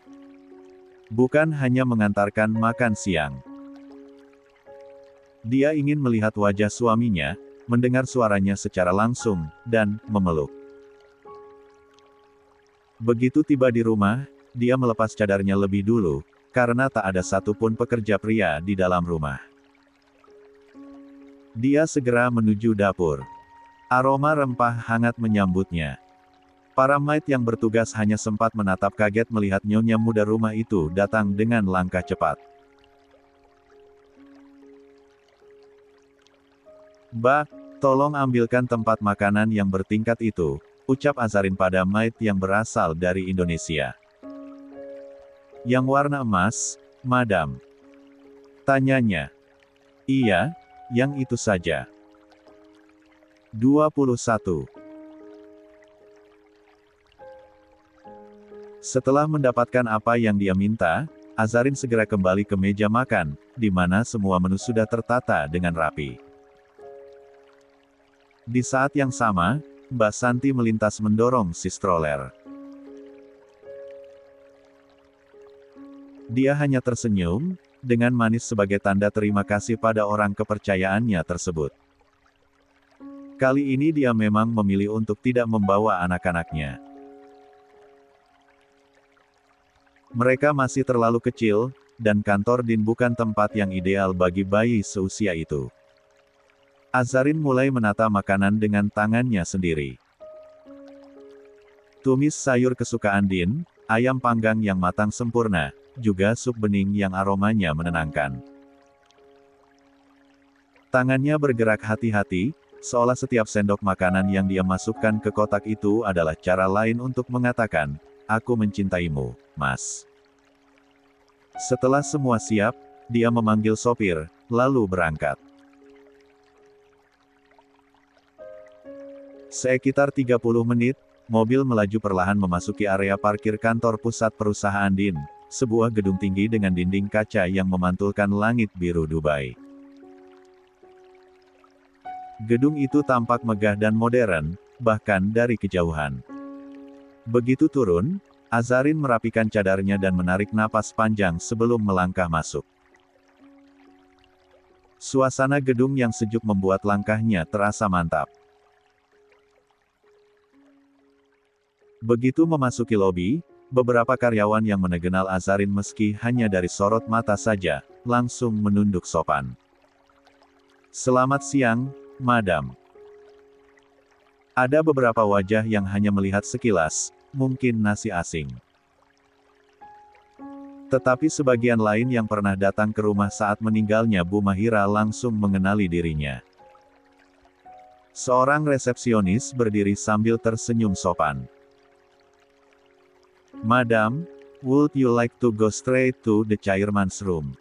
Bukan hanya mengantarkan makan siang. Dia ingin melihat wajah suaminya, mendengar suaranya secara langsung, dan memeluk. Begitu tiba di rumah, dia melepas cadarnya lebih dulu, karena tak ada satupun pekerja pria di dalam rumah. Dia segera menuju dapur. Aroma rempah hangat menyambutnya. Para maid yang bertugas hanya sempat menatap kaget melihat nyonya muda rumah itu datang dengan langkah cepat. "Mbak, tolong ambilkan tempat makanan yang bertingkat itu," ucap Azarin pada maid yang berasal dari Indonesia. "Yang warna emas, madam?" tanyanya. "Iya, yang itu saja." 21. Setelah mendapatkan apa yang dia minta, Azarin segera kembali ke meja makan, di mana semua menu sudah tertata dengan rapi. Di saat yang sama, Mbak Santi melintas mendorong si stroller. Dia hanya tersenyum, dengan manis sebagai tanda terima kasih pada orang kepercayaannya tersebut. Kali ini dia memang memilih untuk tidak membawa anak-anaknya. Mereka masih terlalu kecil, dan kantor Din bukan tempat yang ideal bagi bayi seusia itu. Azarin mulai menata makanan dengan tangannya sendiri. Tumis sayur kesukaan Din, ayam panggang yang matang sempurna, juga sup bening yang aromanya menenangkan. Tangannya bergerak hati-hati, seolah setiap sendok makanan yang dia masukkan ke kotak itu adalah cara lain untuk mengatakan, "Aku mencintaimu, Mas." Setelah semua siap, dia memanggil sopir, lalu berangkat. Sekitar 30 menit, mobil melaju perlahan memasuki area parkir kantor pusat perusahaan Din, sebuah gedung tinggi dengan dinding kaca yang memantulkan langit biru Dubai. Gedung itu tampak megah dan modern, bahkan dari kejauhan. Begitu turun, Azarin merapikan cadarnya dan menarik napas panjang sebelum melangkah masuk. Suasana gedung yang sejuk membuat langkahnya terasa mantap. Begitu memasuki lobi, beberapa karyawan yang mengenal Azarin meski hanya dari sorot mata saja, langsung menunduk sopan. "Selamat siang, Madam." Ada beberapa wajah yang hanya melihat sekilas, mungkin nasi asing. Tetapi sebagian lain yang pernah datang ke rumah saat meninggalnya Bu Mahira langsung mengenali dirinya. Seorang resepsionis berdiri sambil tersenyum sopan. "Madam, would you like to go straight to the chairman's room?"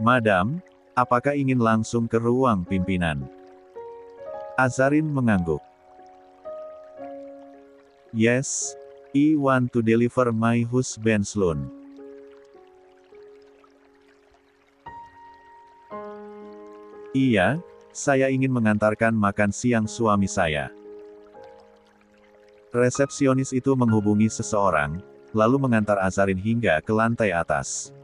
"Madam, apakah ingin langsung ke ruang pimpinan?" Azarin mengangguk. "Yes, I want to deliver my husband's loan." "Iya, saya ingin mengantarkan makan siang suami saya." Resepsionis itu menghubungi seseorang, lalu mengantar Azarin hingga ke lantai atas.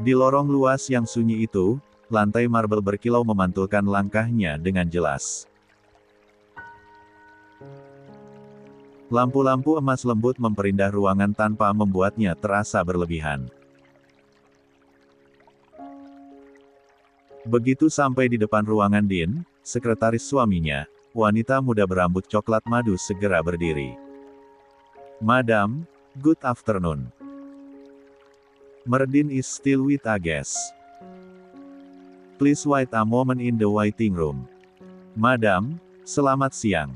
Di lorong luas yang sunyi itu, lantai marble berkilau memantulkan langkahnya dengan jelas. Lampu-lampu emas lembut memperindah ruangan tanpa membuatnya terasa berlebihan. Begitu sampai di depan ruangan Din, sekretaris suaminya, wanita muda berambut coklat madu segera berdiri. "Madam, good afternoon. Merdin is still with a guest. Please wait a moment in the waiting room." "Madam, selamat siang.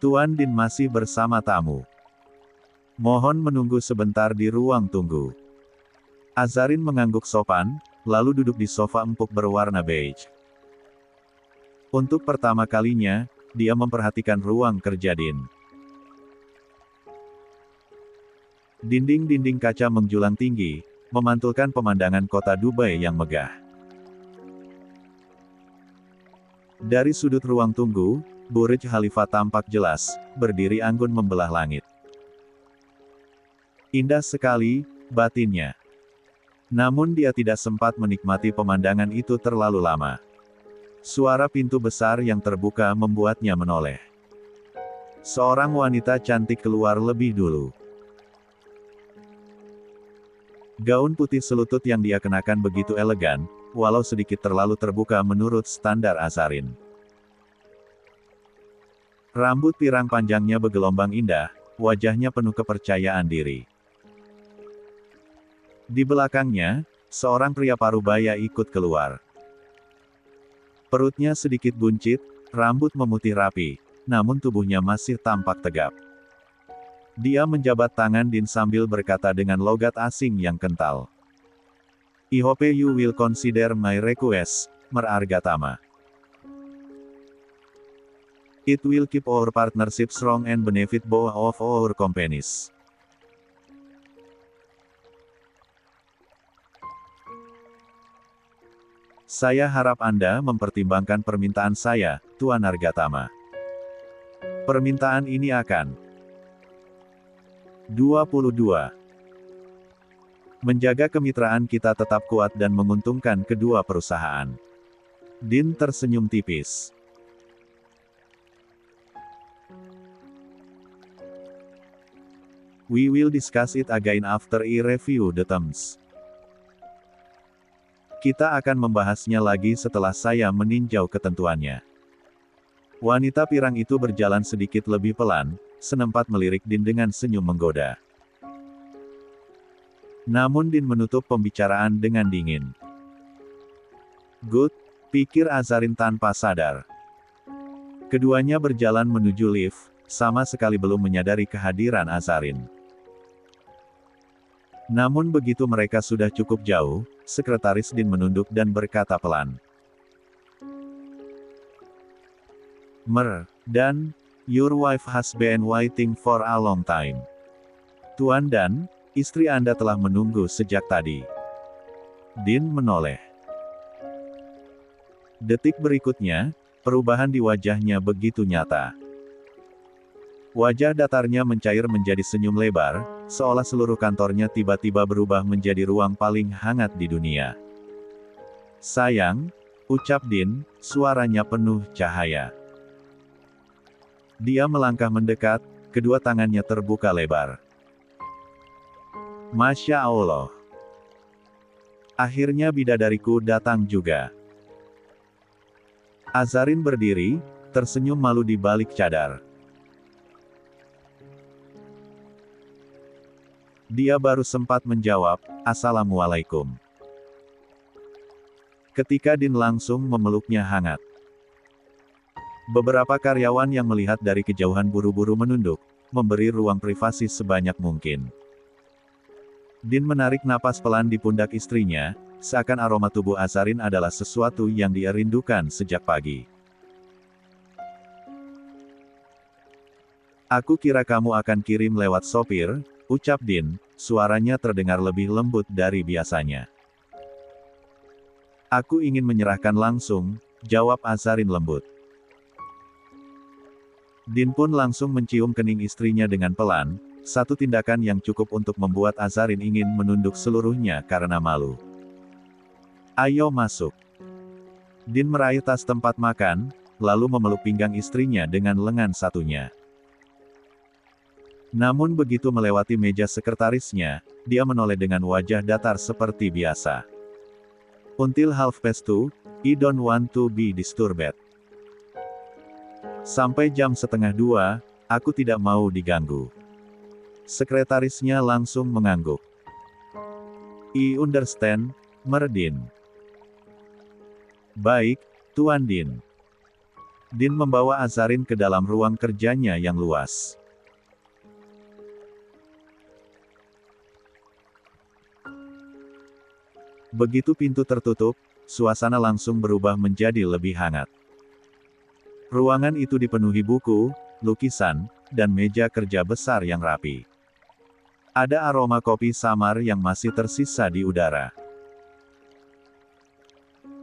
Tuan Din masih bersama tamu. Mohon menunggu sebentar di ruang tunggu." Azarin mengangguk sopan, lalu duduk di sofa empuk berwarna beige. Untuk pertama kalinya, dia memperhatikan ruang kerja Din. Dinding-dinding kaca menjulang tinggi, memantulkan pemandangan kota Dubai yang megah. Dari sudut ruang tunggu, Burj Khalifa tampak jelas, berdiri anggun membelah langit. Indah sekali, batinnya. Namun dia tidak sempat menikmati pemandangan itu terlalu lama. Suara pintu besar yang terbuka membuatnya menoleh. Seorang wanita cantik keluar lebih dulu. Gaun putih selutut yang dia kenakan begitu elegan, walau sedikit terlalu terbuka menurut standar Azarin. Rambut pirang panjangnya bergelombang indah, wajahnya penuh kepercayaan diri. Di belakangnya, seorang pria parubaya ikut keluar. Perutnya sedikit buncit, rambut memutih rapi, namun tubuhnya masih tampak tegap. Dia menjabat tangan Din sambil berkata dengan logat asing yang kental. "I hope you will consider my request, Mer Argatama. It will keep our partnership strong and benefit both of our companies." "Saya harap Anda mempertimbangkan permintaan saya, Tuan Argatama. Permintaan ini akan 22. Menjaga kemitraan kita tetap kuat dan menguntungkan kedua perusahaan." Din tersenyum tipis. We will discuss it again after I review the terms. Kita akan membahasnya lagi setelah saya meninjau ketentuannya. Wanita pirang itu berjalan sedikit lebih pelan, senempat melirik Din dengan senyum menggoda. Namun Din menutup pembicaraan dengan dingin. Good, pikir Azarin tanpa sadar. Keduanya berjalan menuju lift, sama sekali belum menyadari kehadiran Azarin. Namun begitu mereka sudah cukup jauh, sekretaris Din menunduk dan berkata pelan. Dan, your wife has been waiting for a long time. Tuan Dan, istri Anda telah menunggu sejak tadi. Din menoleh. Detik berikutnya, perubahan di wajahnya begitu nyata. Wajah datarnya mencair menjadi senyum lebar, seolah seluruh kantornya tiba-tiba berubah menjadi ruang paling hangat di dunia. Sayang, ucap Din, suaranya penuh cahaya. Dia melangkah mendekat, kedua tangannya terbuka lebar. Masya Allah. Akhirnya bidadariku datang juga. Azarin berdiri, tersenyum malu di balik cadar. Dia baru sempat menjawab, Assalamualaikum. Ketika Din langsung memeluknya hangat. Beberapa karyawan yang melihat dari kejauhan buru-buru menunduk, memberi ruang privasi sebanyak mungkin. Din menarik napas pelan di pundak istrinya, seakan aroma tubuh Azarin adalah sesuatu yang dia rindukan sejak pagi. Aku kira kamu akan kirim lewat sopir, ucap Din, suaranya terdengar lebih lembut dari biasanya. Aku ingin menyerahkan langsung, jawab Azarin lembut. Din pun langsung mencium kening istrinya dengan pelan, satu tindakan yang cukup untuk membuat Azarin ingin menunduk seluruhnya karena malu. Ayo masuk. Din meraih tas tempat makan, lalu memeluk pinggang istrinya dengan lengan satunya. Namun begitu melewati meja sekretarisnya, dia menoleh dengan wajah datar seperti biasa. Until 2:30, I don't want to be disturbed. Sampai jam 1:30, aku tidak mau diganggu. Sekretarisnya langsung mengangguk. I understand, Din. Baik, Tuan Din. Din membawa Azarin ke dalam ruang kerjanya yang luas. Begitu pintu tertutup, suasana langsung berubah menjadi lebih hangat. Ruangan itu dipenuhi buku, lukisan, dan meja kerja besar yang rapi. Ada aroma kopi samar yang masih tersisa di udara.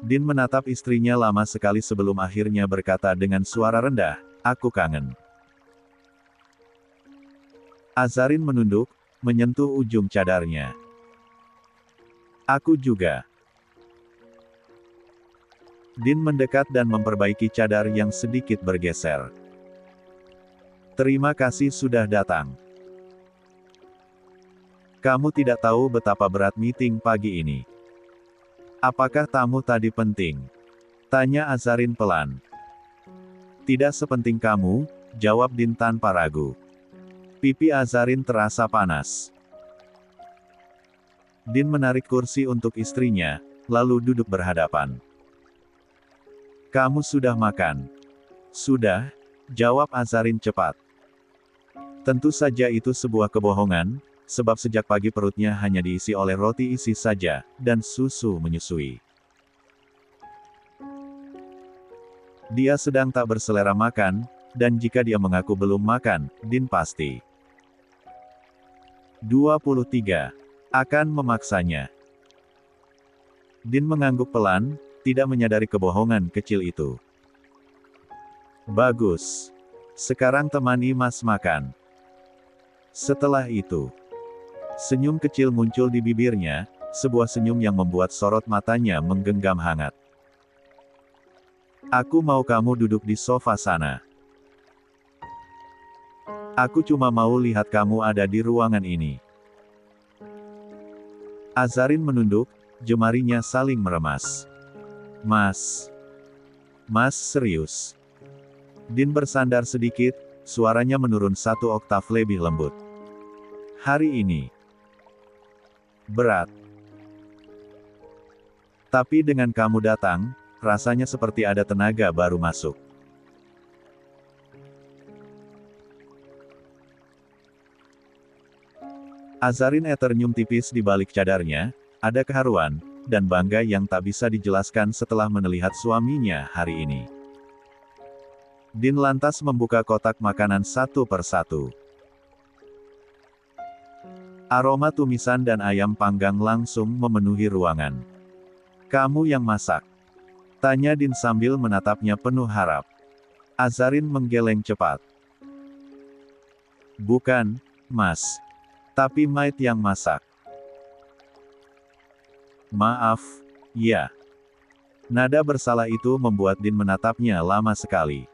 Din menatap istrinya lama sekali sebelum akhirnya berkata dengan suara rendah, aku kangen. Azarin menunduk, menyentuh ujung cadarnya. Aku juga. Din mendekat dan memperbaiki cadar yang sedikit bergeser. Terima kasih sudah datang. Kamu tidak tahu betapa berat meeting pagi ini. Apakah tamu tadi penting? Tanya Azarin pelan. Tidak sepenting kamu, jawab Din tanpa ragu. Pipi Azarin terasa panas. Din menarik kursi untuk istrinya, lalu duduk berhadapan. Kamu sudah makan? Sudah, jawab Azarin cepat. Tentu saja itu sebuah kebohongan, sebab sejak pagi perutnya hanya diisi oleh roti isi saja, dan susu menyusui. Dia sedang tak berselera makan, dan jika dia mengaku belum makan, Din pasti 23 akan memaksanya. Din mengangguk pelan, tidak menyadari kebohongan kecil itu. Bagus. Sekarang temani Mas makan. Setelah itu, senyum kecil muncul di bibirnya, sebuah senyum yang membuat sorot matanya menggenggam hangat. Aku mau kamu duduk di sofa sana. Aku cuma mau lihat kamu ada di ruangan ini. Azarin menunduk, jemarinya saling meremas. Mas. Mas serius. Din bersandar sedikit, suaranya menurun 1 oktav lebih lembut. Hari ini. Berat. Tapi dengan kamu datang, rasanya seperti ada tenaga baru masuk. Azarin ternyum tipis di balik cadarnya, ada keharuan, dan bangga yang tak bisa dijelaskan setelah melihat suaminya hari ini. Din lantas membuka kotak makanan satu persatu. Aroma tumisan dan ayam panggang langsung memenuhi ruangan. Kamu yang masak? Tanya Din sambil menatapnya penuh harap. Azarin menggeleng cepat. Bukan, Mas. Tapi Maid yang masak. Maaf, ya. Nada bersalah itu membuat Din menatapnya lama sekali.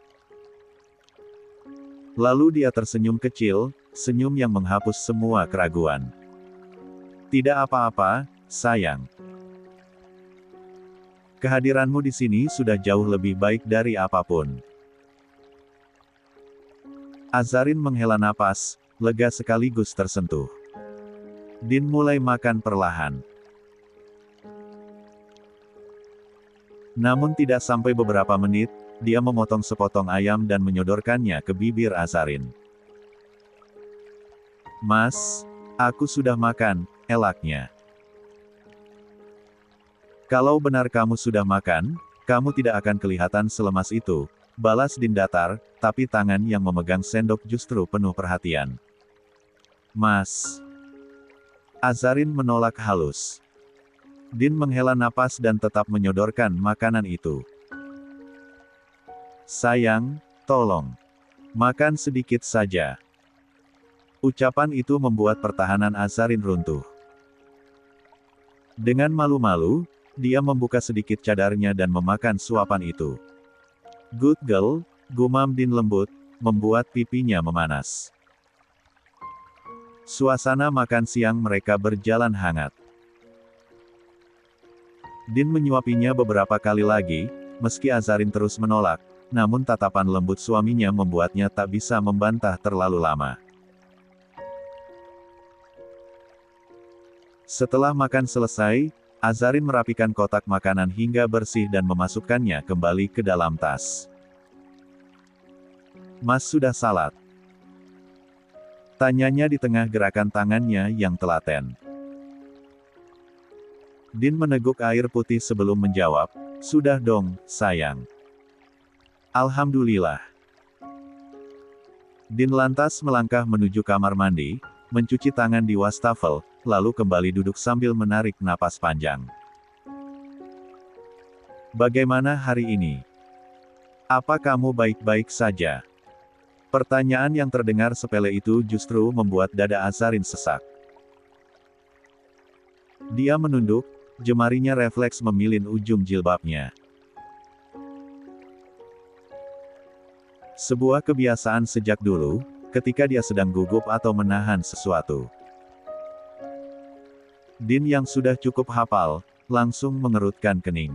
Lalu dia tersenyum kecil, senyum yang menghapus semua keraguan. Tidak apa-apa, sayang. Kehadiranmu di sini sudah jauh lebih baik dari apapun. Azarin menghela napas, lega sekaligus tersentuh. Din mulai makan perlahan. Namun tidak sampai beberapa menit, dia memotong sepotong ayam dan menyodorkannya ke bibir Azarin. Mas, aku sudah makan, elaknya. Kalau benar kamu sudah makan, kamu tidak akan kelihatan selemas itu, balas Din datar, tapi tangan yang memegang sendok justru penuh perhatian. Mas. Azarin menolak halus. Din menghela napas dan tetap menyodorkan makanan itu. Sayang, tolong. Makan sedikit saja. Ucapan itu membuat pertahanan Azarin runtuh. Dengan malu-malu, dia membuka sedikit cadarnya dan memakan suapan itu. Good girl, gumam Din lembut, membuat pipinya memanas. Suasana makan siang mereka berjalan hangat. Din menyuapinya beberapa kali lagi, meski Azarin terus menolak, namun tatapan lembut suaminya membuatnya tak bisa membantah terlalu lama. Setelah makan selesai, Azarin merapikan kotak makanan hingga bersih dan memasukkannya kembali ke dalam tas. Mas sudah salat? Tanyanya di tengah gerakan tangannya yang telaten. Din meneguk air putih sebelum menjawab, sudah dong, sayang. Alhamdulillah. Din lantas melangkah menuju kamar mandi, mencuci tangan di wastafel, lalu kembali duduk sambil menarik napas panjang. Bagaimana hari ini? Apa kamu baik-baik saja? Pertanyaan yang terdengar sepele itu justru membuat dada Azarin sesak. Dia menunduk, jemarinya refleks memilin ujung jilbabnya. Sebuah kebiasaan sejak dulu, ketika dia sedang gugup atau menahan sesuatu. Din yang sudah cukup hafal, langsung mengerutkan kening.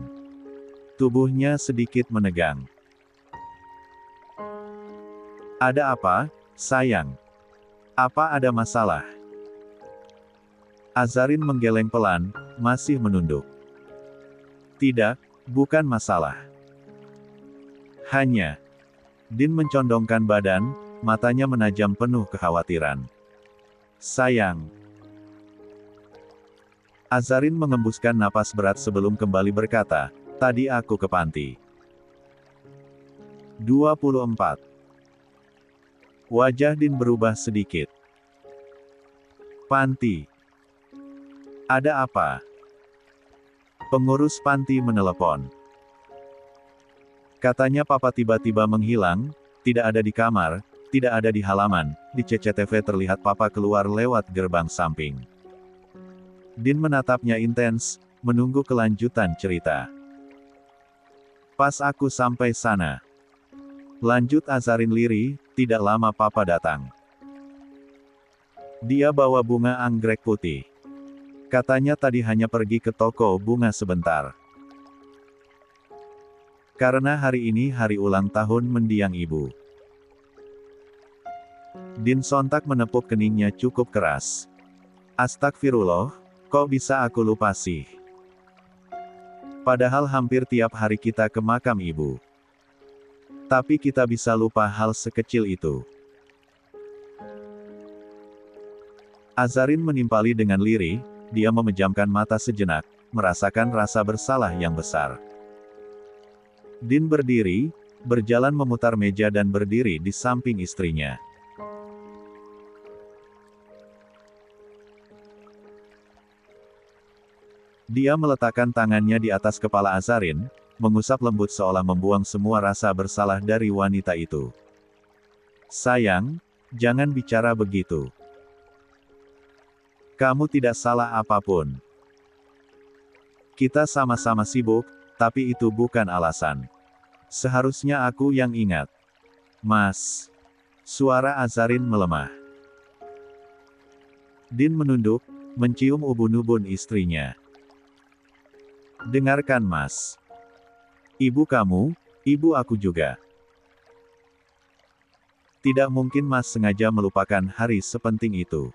Tubuhnya sedikit menegang. Ada apa, sayang? Apa ada masalah? Azarin menggeleng pelan, masih menunduk. Tidak, bukan masalah. Hanya. Din mencondongkan badan, matanya menajam penuh kekhawatiran. Sayang. Azarin mengembuskan napas berat sebelum kembali berkata, tadi aku ke panti. 24. Wajah Din berubah sedikit. Panti. Ada apa? Pengurus panti menelepon. Katanya papa tiba-tiba menghilang, tidak ada di kamar, tidak ada di halaman, di CCTV terlihat papa keluar lewat gerbang samping. Din menatapnya intens, menunggu kelanjutan cerita. Pas aku sampai sana. Lanjut Azarin lirih, Tidak lama Papa datang. Dia bawa bunga anggrek putih. Katanya tadi hanya pergi ke toko bunga sebentar. Karena hari ini hari ulang tahun mendiang ibu. Din sontak menepuk keningnya cukup keras. Astagfirullah, kok bisa aku lupa sih? Padahal hampir tiap hari kita ke makam ibu. Tapi kita bisa lupa hal sekecil itu. Azarin menimpali dengan lirih, dia memejamkan mata sejenak, merasakan rasa bersalah yang besar. Din berdiri, berjalan memutar meja dan berdiri di samping istrinya. Dia meletakkan tangannya di atas kepala Azarin, mengusap lembut seolah membuang semua rasa bersalah dari wanita itu. Sayang, jangan bicara begitu. Kamu tidak salah apapun. Kita sama-sama sibuk, tapi itu bukan alasan. Seharusnya aku yang ingat. Mas. Suara Azarin melemah. Din menunduk, mencium ubun-ubun istrinya. Dengarkan Mas. Ibu kamu, ibu aku juga. Tidak mungkin Mas sengaja melupakan hari sepenting itu.